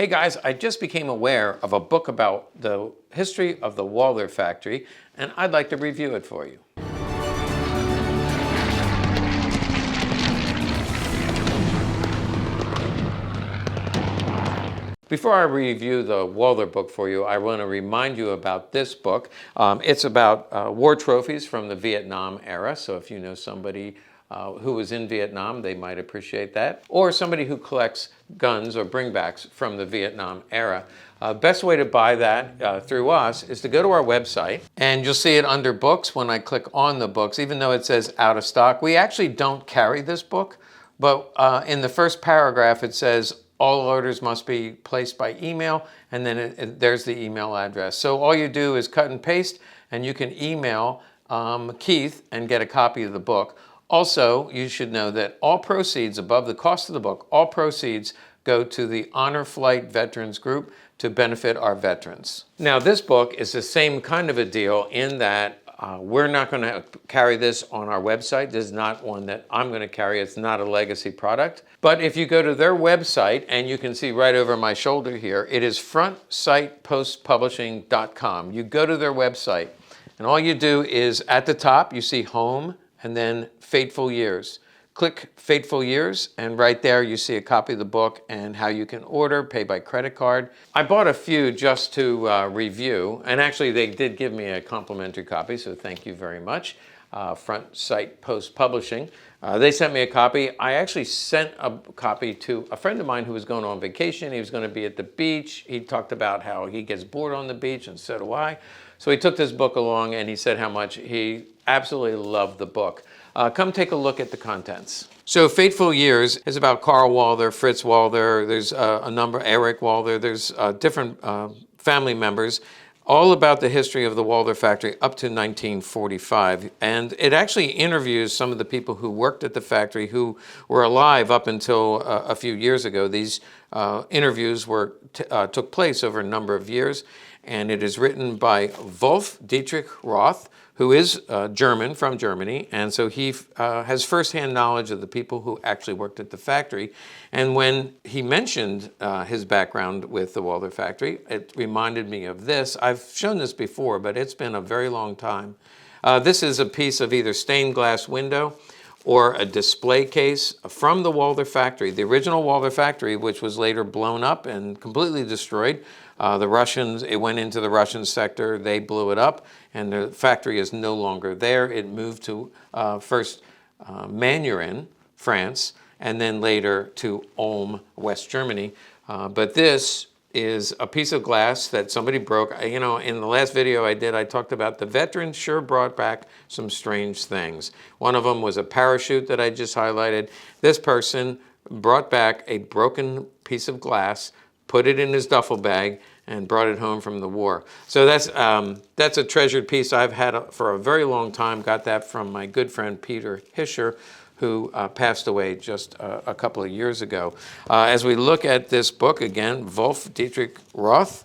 Hey guys, I just became aware of a book about the history of the Walther factory, and I'd like to review it for you. Before I review the Walther book for you, I want to remind you about this book. It's about war trophies from the Vietnam era, so if you know somebody who was in Vietnam, they might appreciate that. Or somebody who collects guns or bringbacks from the Vietnam era. Best way to buy that through us is to go to our website, and you'll see it under books when I click on the books, even though it says out of stock. We actually don't carry this book, but in the first paragraph it says all orders must be placed by email, and then there's the email address. So all you do is cut and paste, and you can email Keith and get a copy of the book. Also, you should know that all proceeds above the cost of the book, all proceeds go to the Honor Flight Veterans Group to benefit our veterans. Now, this book is the same kind of a deal in that we're not going to carry this on our website. This is not one that I'm going to carry. It's not a legacy product. But if you go to their website, and you can see right over my shoulder here, it is frontsitepostpublishing.com. You go to their website, and all you do is at the top, you see home, and then Fateful Years. Click Fateful Years, and right there you see a copy of the book and how you can order, pay by credit card. I bought a few just to review, and actually they did give me a complimentary copy, so thank you very much. Front Sight Post Publishing. They sent me a copy. I actually sent a copy to a friend of mine who was going on vacation. He was going to be at the beach. He talked about how he gets bored on the beach, and so do I. So he took this book along, and he said how much he absolutely loved the book. Come take a look at the contents. So Fateful Years is about Carl Walther, Fritz Walther, there's a number, Eric Walther, there's different family members, all about the history of the Walther factory up to 1945. And it actually interviews some of the people who worked at the factory who were alive up until a few years ago. These interviews took place over a number of years, and it is written by Wolf-Dietrich Roth, who is German, from Germany, and so he has firsthand knowledge of the people who actually worked at the factory. And when he mentioned his background with the Walther factory, it reminded me of this. I've shown this before, but it's been a very long time. This is a piece of either stained glass window or a display case from the Walther factory, the original Walther factory, which was later blown up and completely destroyed. The Russians, it went into the Russian sector, they blew it up, and the factory is no longer there. It moved to first Manurin, France, and then later to Ulm, West Germany. But this is a piece of glass that somebody broke. You know, in the last video I did, I talked about the veterans sure brought back some strange things. One of them was a parachute that I just highlighted. This person brought back a broken piece of glass, put it in his duffel bag, and brought it home from the war. So that's a treasured piece I've had for a very long time. Got that from my good friend Peter Hischer, who passed away just a couple of years ago. As we look at this book again, Wolf-Dietrich Roth,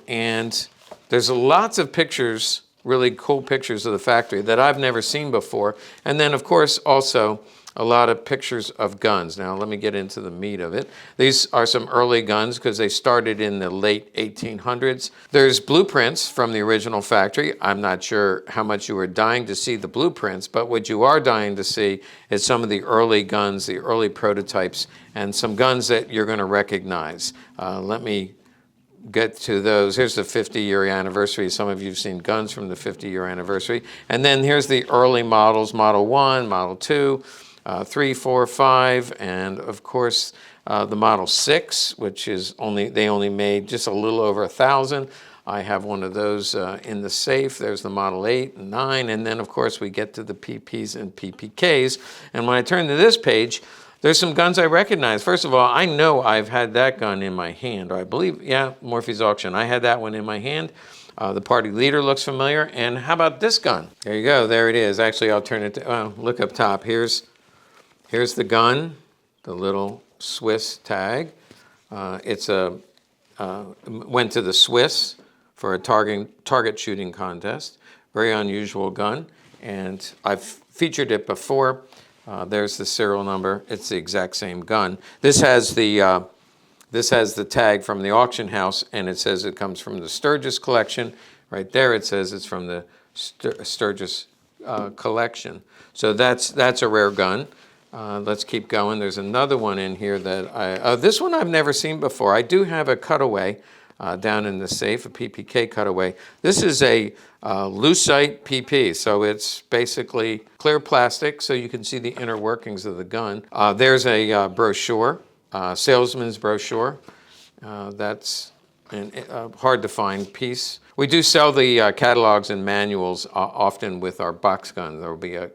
and there's lots of pictures, really cool pictures of the factory that I've never seen before. And then of course also a lot of pictures of guns. Now let me get into the meat of it. These are some early guns because they started in the late 1800s. There's blueprints from the original factory. I'm not sure how much you are dying to see the blueprints, but what you are dying to see is some of the early guns, the early prototypes, and some guns that you're going to recognize. Let me get to those. Here's the 50-year anniversary. Some of you have seen guns from the 50-year anniversary. And then here's the early models, Model 1, Model 2, 3, 4, 5, and of course the Model 6, which is they only made just a little over 1,000. I have one of those in the safe. There's the Model 8 and 9, and then of course we get to the PPs and PPKs. And when I turn to this page, there's some guns I recognize. First of all, I know I've had that gun in my hand, or I believe, yeah, Morphy's Auction. I had that one in my hand. The Party Leader looks familiar. And how about this gun? There you go, there it is. Actually, I'll turn it to, look up top. Here's the gun, the little Swiss tag. Went to the Swiss for a target shooting contest. Very unusual gun, and I've featured it before. There's the serial number. It's the exact same gun. This has the This has the tag from the auction house, and it says it comes from the Sturgis collection. Right there it says it's from the Sturgis collection. So that's a rare gun. Let's keep going. There's another one in here that this one I've never seen before. I do have a cutaway down in the safe, a PPK cutaway. This is a lucite PP, so it's basically clear plastic, so you can see the inner workings of the gun. There's a brochure, salesman's brochure. That's a hard to find piece. We do sell the catalogs and manuals often with our box gun. There will be a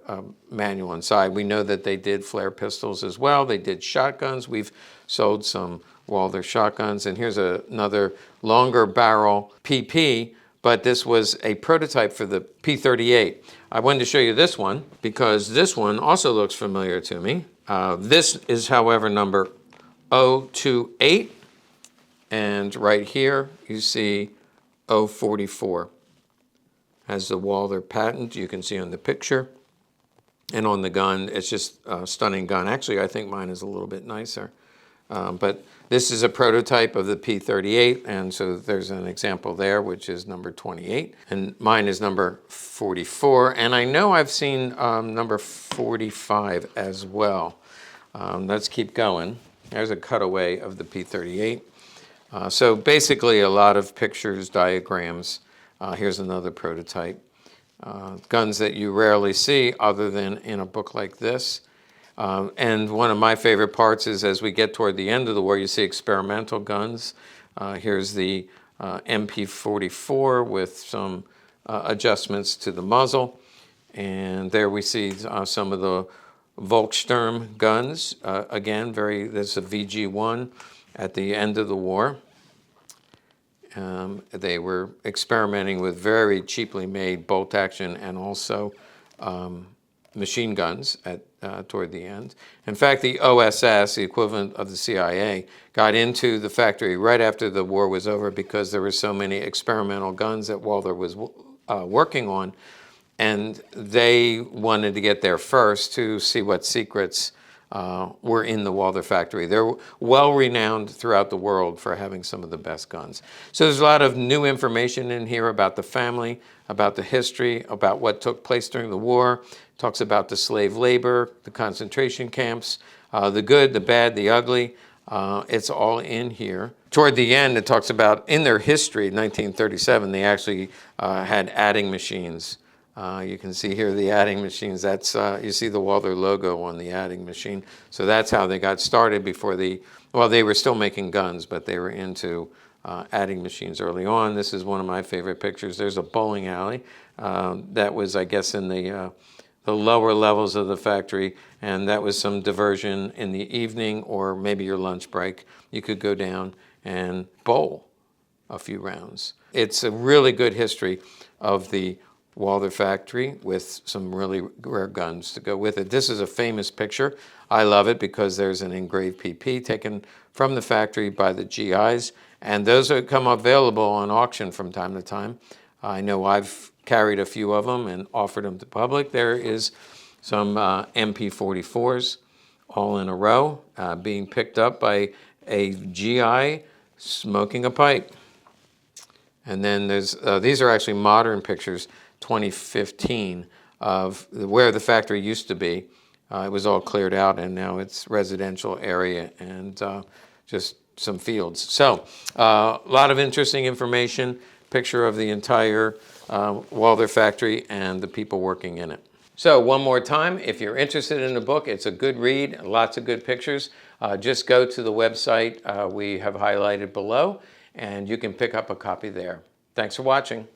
manual inside. We know that they did flare pistols as well. They did shotguns. We've sold some Walther shotguns. And here's another longer barrel PP, but this was a prototype for the P38. I wanted to show you this one because this one also looks familiar to me. This is, however, number 028. And right here, you see 044. Has the Walther patent, you can see on the picture. And on the gun, it's just a stunning gun. Actually, I think mine is a little bit nicer. But this is a prototype of the P38, and so there's an example there, which is number 28. And mine is number 44. And I know I've seen number 45 as well. Let's keep going. There's a cutaway of the P38. So basically a lot of pictures, diagrams. Here's another prototype. Guns that you rarely see other than in a book like this. And one of my favorite parts is as we get toward the end of the war, you see experimental guns. Here's the MP44 with some adjustments to the muzzle. And there we see some of the Volkssturm guns. Again, this is a VG1 at the end of the war. They were experimenting with very cheaply made bolt action and also machine guns toward the end. In fact, the OSS, the equivalent of the CIA, got into the factory right after the war was over because there were so many experimental guns that Walther was working on, and they wanted to get there first to see what secrets were in the Walther factory. They're well renowned throughout the world for having some of the best guns. So there's a lot of new information in here about the family, about the history, about what took place during the war. It talks about the slave labor, the concentration camps, the good, the bad, the ugly. It's all in here. Toward the end, it talks about in their history, 1937, they actually had adding machines. You can see here the adding machines. That's you see the Walther logo on the adding machine. So that's how they got started before they were still making guns, but they were into adding machines early on. This is one of my favorite pictures. There's a bowling alley that was, I guess, in the lower levels of the factory, and that was some diversion in the evening or maybe your lunch break. You could go down and bowl a few rounds. It's a really good history of the Walther factory with some really rare guns to go with it. This is a famous picture. I love it because there's an engraved PP taken from the factory by the GIs, and those come available on auction from time to time. I know I've carried a few of them and offered them to the public. There is some MP44s all in a row being picked up by a GI smoking a pipe. And then there's these are actually modern pictures, 2015, of where the factory used to be. It was all cleared out, and now it's residential area and just some fields. So a lot of interesting information, picture of the entire Walther factory and the people working in it. So one more time, if you're interested in the book, it's a good read, lots of good pictures. Just go to the website we have highlighted below, and you can pick up a copy there. Thanks for watching.